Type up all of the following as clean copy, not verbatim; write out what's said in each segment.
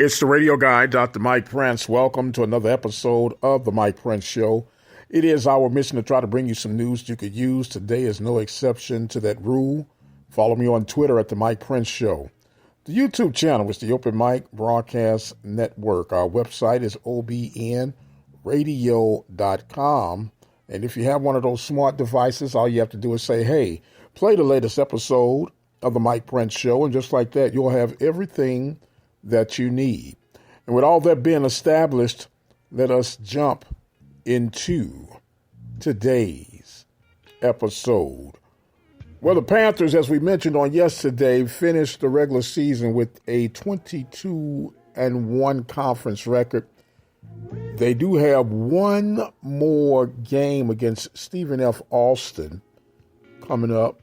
It's the radio guy, Dr. Mike Prince. Welcome to another episode of The Mike Prince Show. It is our mission to try to bring you some news you could use. Today is no exception to that rule. Follow me on Twitter at The Mike Prince Show. The YouTube channel is the Open Mic Broadcast Network. Our website is obnradio.com. And if you have one of those smart devices, all you have to do is say, hey, play the latest episode of The Mike Prince Show. And just like that, you'll have everything that you need. And with all that being established, let us jump into today's episode. Well, the Panthers, as we mentioned on yesterday, finished the regular season with a 22-1 conference record. They do have one more game against Stephen F. Austin coming up.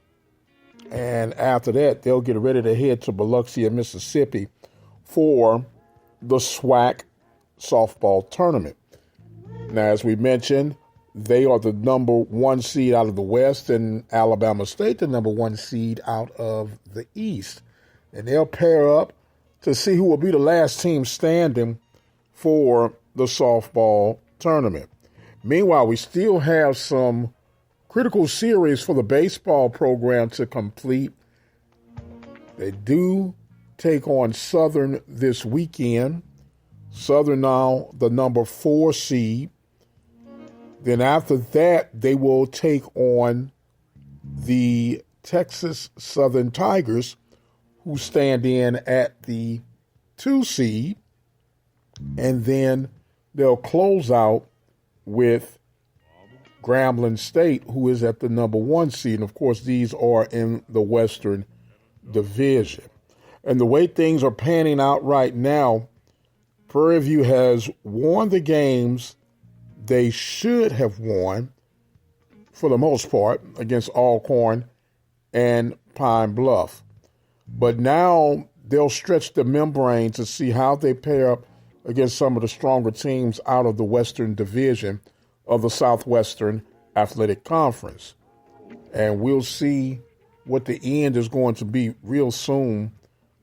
And after that, they'll get ready to head to Biloxi, Mississippi for the SWAC softball tournament. Now, as we mentioned, they are the number one seed out of the West, and Alabama State, the number one seed out of the East. And they'll pair up to see who will be the last team standing for the softball tournament. Meanwhile, we still have some critical series for the baseball program to complete. They do take on Southern this weekend. Southern now the number 4 seed. Then after that, they will take on the Texas Southern Tigers, who stand in at the 2 seed. And then they'll close out with Grambling State, who is at the number 1 seed. And of course, these are in the Western Division. And the way things are panning out right now, Prairie View has won the games they should have won, for the most part, against Alcorn and Pine Bluff. But now they'll stretch the membrane to see how they pair up against some of the stronger teams out of the Western Division of the Southwestern Athletic Conference. And we'll see what the end is going to be real soon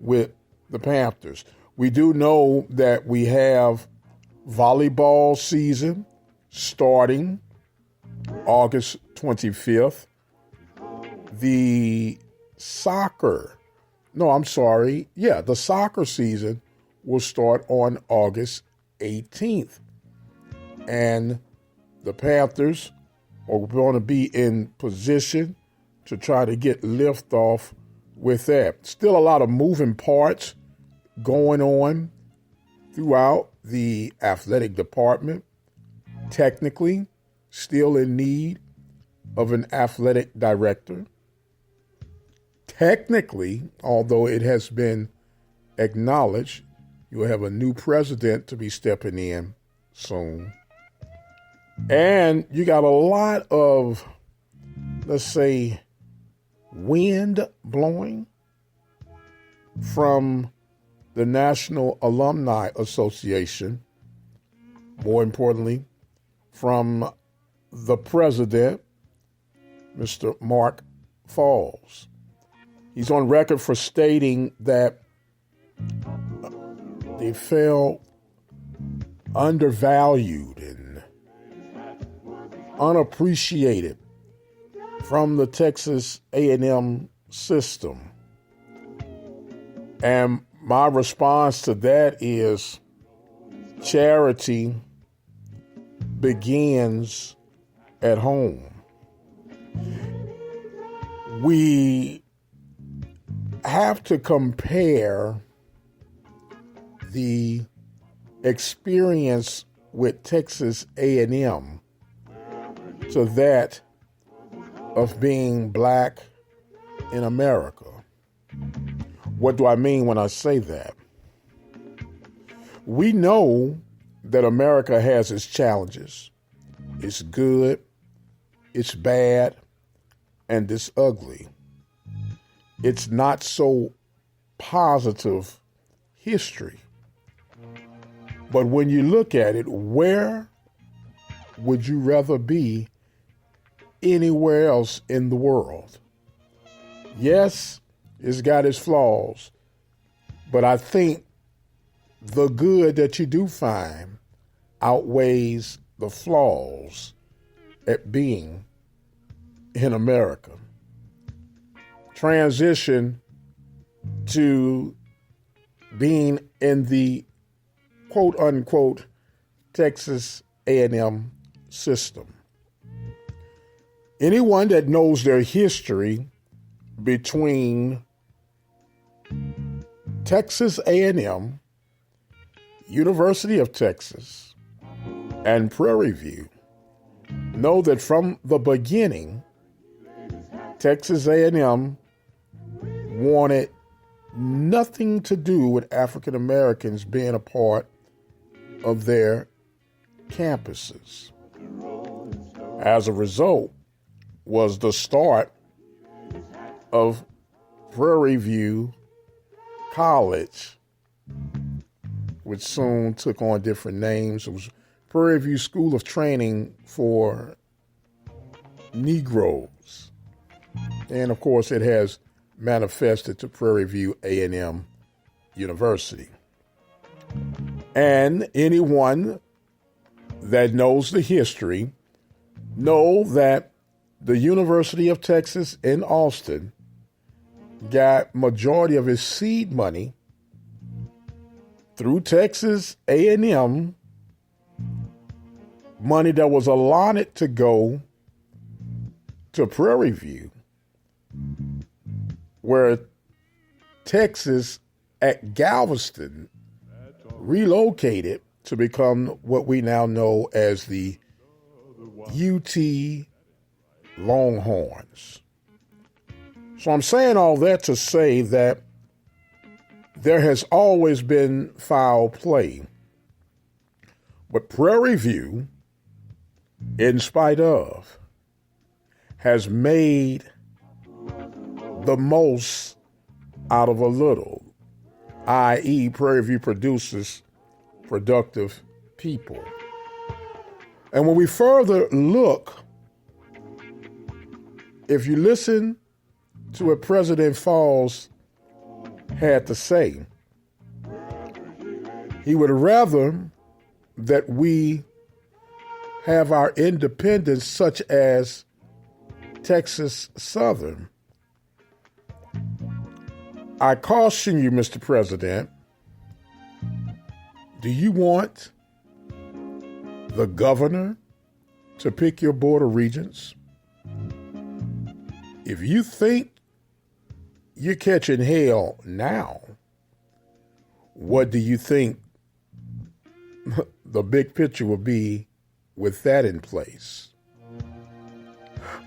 with the Panthers. We do know that we have volleyball season starting August 25th. The soccer season will start on August 18th. And the Panthers are going to be in position to try to get liftoff with that. Still a lot of moving parts going on throughout the athletic department. Technically, still in need of an athletic director. Technically, although it has been acknowledged, you'll have a new president to be stepping in soon. And you got a lot of, let's say, wind blowing from the National Alumni Association, more importantly, from the president, Mr. Mark Falls. He's on record for stating that they felt undervalued and unappreciated from the Texas A&M system. And my response to that is charity begins at home. We have to compare the experience with Texas A&M to that of being black in America. What do I mean when I say that? We know that America has its challenges. It's good, it's bad, and it's ugly. It's not so positive history. But when you look at it, where would you rather be anywhere else in the world? Yes, it's got its flaws, but I think the good that you do find outweighs the flaws at being in America. Transition to being in the quote unquote Texas A&M system. Anyone that knows their history between Texas A&M, University of Texas, and Prairie View know that from the beginning, Texas A&M wanted nothing to do with African Americans being a part of their campuses. As a result, was the start of Prairie View College, which soon took on different names. It was Prairie View School of Training for Negroes. And of course, it has manifested to Prairie View A&M University. And anyone that knows the history know that the University of Texas in Austin got majority of its seed money through Texas A&M, money that was allotted to go to Prairie View, where Texas at Galveston relocated to become what we now know as the UT Longhorns. So I'm saying all that to say that there has always been foul play. But Prairie View, in spite of, has made the most out of a little, i.e., Prairie View produces productive people. And when we further look, if you listen to what President Falls had to say, he would rather that we have our independence such as Texas Southern. I caution you, Mr. President, do you want the governor to pick your board of regents? If you think you're catching hell now, what do you think the big picture will be with that in place?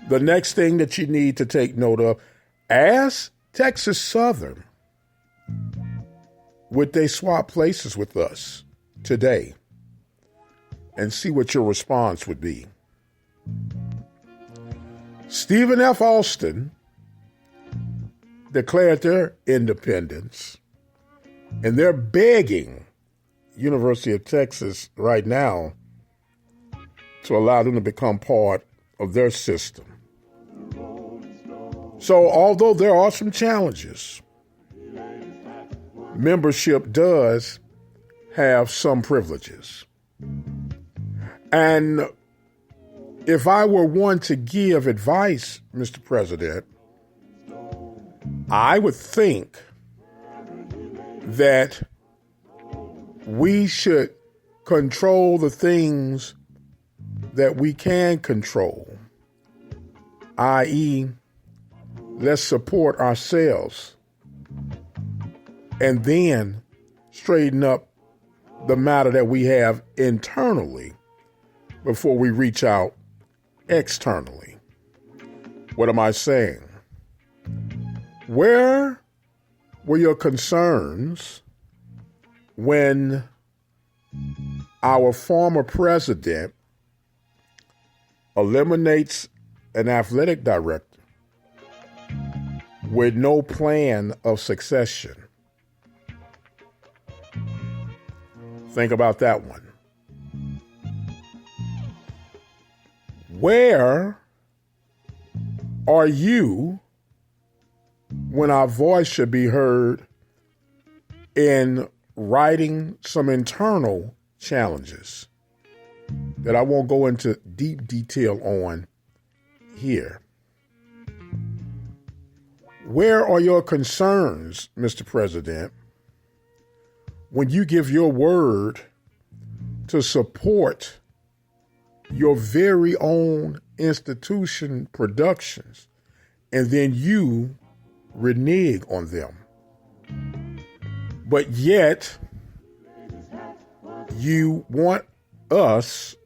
The next thing that you need to take note of, as Texas Southern, would they swap places with us today? And see what your response would be. Stephen F. Austin declared their independence, and they're begging University of Texas right now to allow them to become part of their system. So although there are some challenges, membership does have some privileges. And if I were one to give advice, Mr. President, I would think that we should control the things that we can control, i.e., let's support ourselves and then straighten up the matter that we have internally before we reach out externally. What am I saying? Where were your concerns when our former president eliminates an athletic director with no plan of succession? Think about that one. Where are you when our voice should be heard in writing some internal challenges that I won't go into deep detail on here. Where are your concerns, Mr. President, when you give your word to support your very own institution productions and then you renege on them? But yet, you want us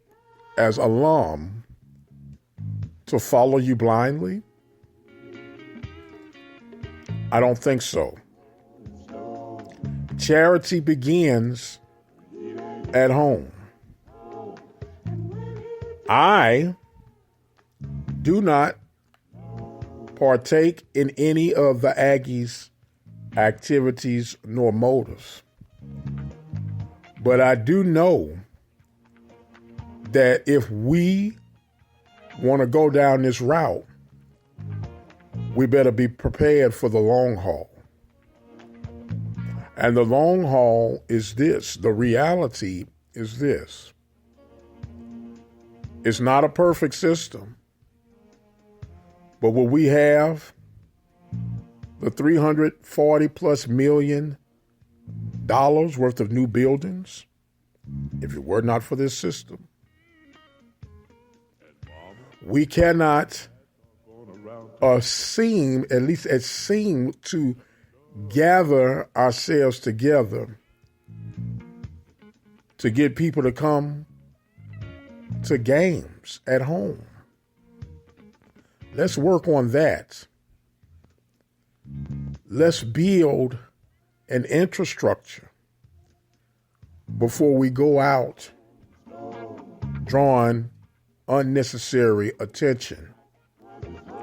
as alum to follow you blindly? I don't think so. Charity begins at home. I do not partake in any of the Aggies' activities nor motives. But I do know that if we want to go down this route, we better be prepared for the long haul. And the long haul is this. The reality is this. It's not a perfect system. But what we have, the $340 plus million worth of new buildings, if it were not for this system, we cannot seem to gather ourselves together to get people to come to games at home. Let's work on that. Let's build an infrastructure before we go out drawing unnecessary attention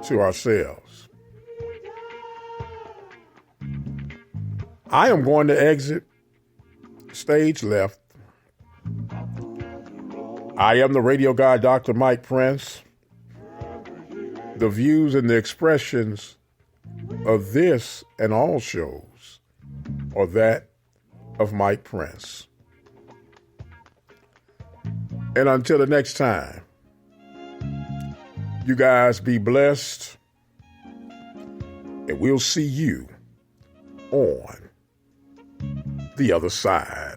to ourselves. I am going to exit stage left. I am the radio guy, Dr. Mike Prince. The views and the expressions of this and all shows are that of Mike Prince. And until the next time, you guys be blessed, and we'll see you on the other side.